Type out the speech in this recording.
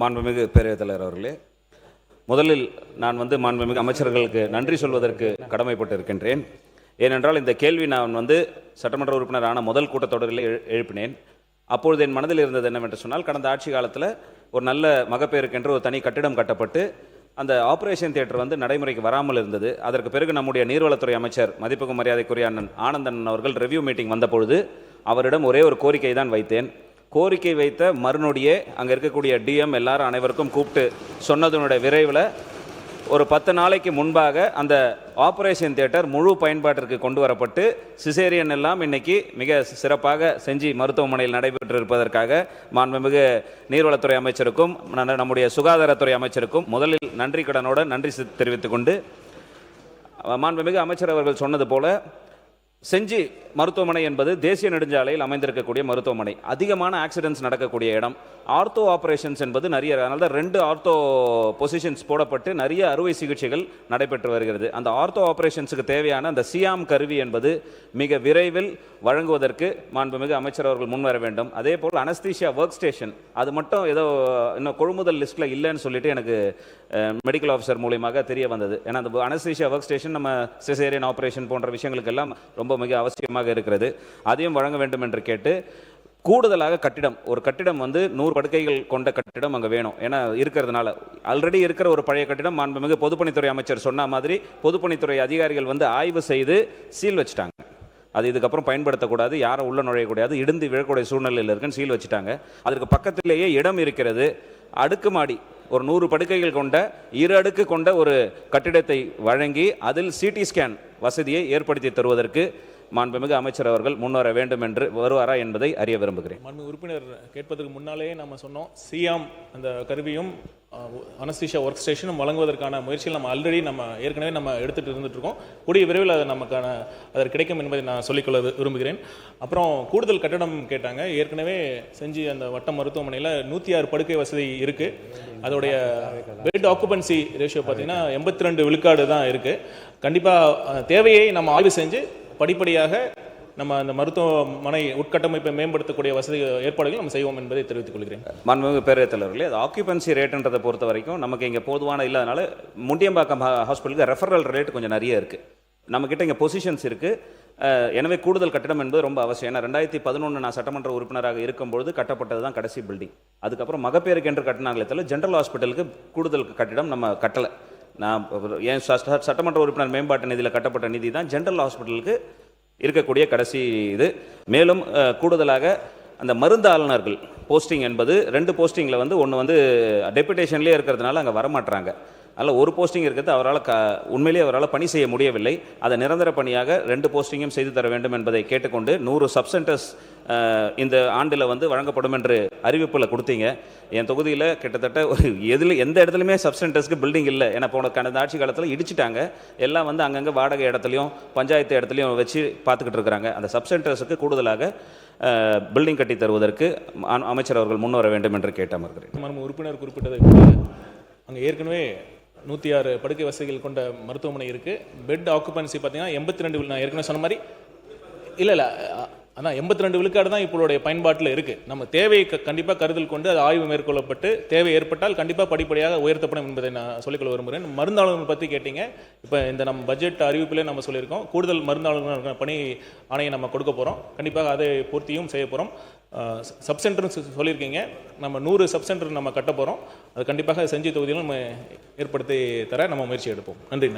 மாண்புமிகு பேரவைத் தலைவர் அவர்களே, முதலில் நான் மாண்புமிகு அமைச்சர்களுக்கு நன்றி சொல்வதற்கு கடமைப்பட்டு இருக்கின்றேன். ஏனென்றால் இந்த கேள்வி நான் சட்டமன்ற உறுப்பினரான முதல் கூட்டத்தொடரில் எழுப்பினேன். அப்பொழுது என் மனதில் இருந்தது என்னவென்று சொன்னால், கடந்த ஆட்சி காலத்தில் ஒரு நல்ல மகப்பேறுக்கென்று ஒரு தனி கட்டிடம் கட்டப்பட்டு அந்த ஆப்ரேஷன் தியேட்டர் நடைமுறைக்கு வராமல் இருந்தது. அதற்கு பிறகு நம்முடைய நீர்வளத்துறை அமைச்சர் மதிப்புக்கு மரியாதைக்குரிய அண்ணன் ஆனந்தன் அவர்கள் ரிவ்யூ மீட்டிங் வந்தபொழுது அவரிடம் ஒரே ஒரு கோரிக்கை தான் வைத்தேன். கோரிக்கை வைத்த மறுநொடியே அங்கே இருக்கக்கூடிய டிஎம் எல்லாரும் அனைவருக்கும் கூப்பிட்டு சொன்னதனுடைய விரைவில் ஒரு 10 நாளைக்கு முன்பாக அந்த ஆப்ரேஷன் தியேட்டர் முழு பயன்பாட்டிற்கு கொண்டு வரப்பட்டு சிசேரியன் எல்லாம் இன்னைக்கு மிக சிறப்பாக செஞ்சு மருத்துவமனையில் நடைபெற்று இருப்பதற்காக மாண்புமிகு நீர்வளத்துறை அமைச்சருக்கும் நம்முடைய சுகாதாரத்துறை அமைச்சருக்கும் முதலில் நன்றி கடனோடு நன்றி தெரிவித்துக் கொண்டு, மாண்புமிகு அமைச்சர் அவர்கள் சொன்னது போல செஞ்சி மருத்துவமனை என்பது தேசிய நெடுஞ்சாலையில் அமைந்திருக்கக்கூடிய மருத்துவமனை. அதிகமான ஆக்சிடென்ட்ஸ் நடக்கக்கூடிய இடம். ஆர்த்தோ ஆப்ரேஷன்ஸ் என்பது நிறைய, அதனால தான் 2 ஆர்த்தோ பொசிஷன்ஸ் போடப்பட்டு நிறைய அறுவை சிகிச்சைகள் நடைபெற்று வருகிறது. அந்த ஆர்த்தோ ஆப்ரேஷன்ஸுக்கு தேவையான அந்த சியாம் கருவி என்பது மிக விரைவில் வழங்குவதற்கு மாண்புமிகு அமைச்சர் அவர்கள் முன்வர வேண்டும். அதே போல் அனஸ்தீஷியா ஒர்க் ஸ்டேஷன் அது மட்டும் ஏதோ இன்னும் கொள்முதல் லிஸ்ட்டில் இல்லைன்னு சொல்லிட்டு எனக்கு மெடிக்கல் ஆஃபீஸர் மூலியமாக தெரிய வந்தது. ஏன்னா அந்த அனஸ்தீஷியா ஒர்க் ஸ்டேஷன் நம்ம சிசேரியன் ஆப்ரேஷன் போன்ற விஷயங்களுக்கெல்லாம் ரொம்ப மிக அவசியமாக இருக்கிறது. அதையும் வழங்க வேண்டும் என்று கேட்டு, கூடுதலாக ஒரு கட்டிடம் 100 படுக்கைகள் கொண்ட கட்டிடம் அங்கே வேணும். ஏன்னா இருக்கிறதுனால ஆல்ரெடி இருக்கிற ஒரு பழைய கட்டிடம் மாண்புமிகு பொதுப்பணித்துறை அமைச்சர் சொன்ன மாதிரி பொதுப்பணித்துறை அதிகாரிகள் ஆய்வு செய்து சீல் வச்சுட்டாங்க. அது இதுக்கப்புறம் பயன்படுத்தக்கூடாது, யாரும் உள்ள நுழையக்கூடாது, இடிந்து விழக்கூடிய சூழ்நிலையில் இருக்குன்னு சீல் வச்சுட்டாங்க. அதற்கு பக்கத்திலேயே இடம் இருக்கிறது. அடுக்குமாடி ஒரு 100 படுக்கைகள் கொண்ட 2 அடுக்கு கொண்ட ஒரு கட்டிடத்தை வழங்கி அதில் சிடி ஸ்கேன் வசதியை ஏற்படுத்தி தருவதற்கு மாண்புமிகு அமைச்சர் அவர்கள் முன்வர வேண்டும் என்று வருவாரா என்பதை அறிய விரும்புகிறேன். மாண்புமிகு உறுப்பினர் கேட்பதற்கு முன்னாலேயே நம்ம சொன்னோம், சியாம் அந்த கருவியும் அனஸ்தீஷியா ஒர்க் ஸ்டேஷனும் வழங்குவதற்கான முயற்சிகள் ஏற்கனவே எடுத்துகிட்டு இருந்துட்டு இருக்கோம். கூடிய விரைவில் அது அதற்கு கிடைக்கும் என்பதை நான் சொல்லிக்கொள்ள விரும்புகிறேன். அப்புறம் கூடுதல் கட்டடம் கேட்டாங்க. ஏற்கனவே செஞ்சு அந்த வட்ட மருத்துவமனையில் 106 படுக்கை வசதி இருக்குது. அதோடைய பெட் ஆக்குபன்சி ரேஷியோ பார்த்தீங்கன்னா 82 விழுக்காடு தான் இருக்குது. கண்டிப்பாக தேவையை நம்ம ஆய்வு செஞ்சு படிப்படியாக அந்த மருத்துவமனை உட்கட்டமைப்பை மேம்படுத்தக்கூடிய வசதி ஏற்பாடுகள் நம்ம செய்வோம் என்பதை தெரிவித்துக் கொள்கிறேன். மாண்புமிகு பேரவைத் தலைவர்களே, அது ஆக்குபன்சி ரேட்டுன்றதை பொறுத்த வரைக்கும் நமக்கு இங்கே போதுமான இல்லாதனால முண்டியம்பாக்கம் ஹாஸ்பிட்டலுக்கு ரெஃபரல் ரேட் கொஞ்சம் நிறைய இருக்குது. நம்மக்கிட்ட இங்கே பொசிஷன்ஸ் இருக்குது. எனவே கூடுதல் கட்டிடம் என்பது ரொம்ப அவசியம். ஏன்னா 2011 நான் சட்டமன்ற உறுப்பினராக இருக்கும்பொழுது கட்டப்பட்டது தான் கடைசி பில்டிங். அதுக்கப்புறம் மகப்பேருக்கு என்று கட்டினாங்களே தவிர ஜென்ரல் ஹாஸ்பிட்டலுக்கு கூடுதல் கட்டிடம் நம்ம கட்டலை. நான் என் சட்டமன்ற உறுப்பினர் மேம்பாட்டு நிதியில் கட்டப்பட்ட நிதி தான் ஜென்ரல் ஹாஸ்பிட்டலுக்கு இருக்கக்கூடிய கடைசி இது. மேலும் கூடுதலாக அந்த மருந்து ஆளுநர்கள் போஸ்டிங் என்பது 2 போஸ்டிங்கில் ஒன்று டெபுடேஷன்லேயே இருக்கிறதுனால அங்கே வரமாட்டுறாங்க. அதில் ஒரு போஸ்டிங் இருக்கிறது உண்மையிலேயே அவரால் பணி செய்ய முடியவில்லை. அதை நிரந்தர பணியாக 2 போஸ்டிங்கும் செய்து தர வேண்டும் என்பதை கேட்டுக்கொண்டு 100 சப்சென்டர்ஸ் இந்த ஆண்டில் வழங்கப்படும் என்று அறிவிப்பில் கொடுத்தீங்க. என் தொகுதியில் கிட்டத்தட்ட எந்த இடத்துலையுமே சப்சென்டர்ஸ்க்கு பில்டிங் இல்லை. ஏன்னா கடந்த ஆட்சி காலத்தில் இடிச்சிட்டாங்க. எல்லாம் அங்கங்கே வாடகை இடத்துலையும் பஞ்சாயத்து இடத்துலையும் வச்சு பார்த்துக்கிட்டு இருக்கிறாங்க. அந்த சப்சென்டர்ஸுக்கு கூடுதலாக பில்டிங் கட்டி தருவதற்கு அமைச்சர் அவர்கள் முன்வர வேண்டும் என்று கேட்டு அமர்கிறேன். உறுப்பினர் குறிப்பிட்டதை அங்கே ஏற்கனவே 106 படுக்கை வசதிகள் கொண்ட மருத்துவமனை இருக்குது. பெட் ஆக்குபன்சி பார்த்தீங்கன்னா 82, நான் ஏற்கனவே சொன்ன மாதிரி இல்லை அதான் 82 விழுக்காடு தான் இப்போடைய பயன்பாட்டில் இருக்குது. நம்ம தேவையை கண்டிப்பாக கருத்தில் கொண்டு அது ஆய்வு மேற்கொள்ளப்பட்டு தேவை ஏற்பட்டால் கண்டிப்பாக படிப்படியாக உயர்த்தப்படும் என்பதை நான் சொல்லிக்கொள்ள விரும்புகிறேன். மருந்தாளர்கள் பற்றி கேட்டீங்க. இப்போ நம்ம பட்ஜெட் அறிவிப்பிலே நம்ம சொல்லியிருக்கோம், கூடுதல் மருந்தாளர்கள் பணி ஆணையை நம்ம கொடுக்க போகிறோம். கண்டிப்பாக அதை பூர்த்தியும் செய்ய போகிறோம். சப்சென்டர் சொல்லியிருக்கீங்க, நம்ம 100 சப்சென்டர் நம்ம கட்ட போகிறோம். அது கண்டிப்பாக செஞ்சி தொகுதியிலும் நம்ம ஏற்படுத்தி தர நம்ம முயற்சி எடுப்போம். நன்றி.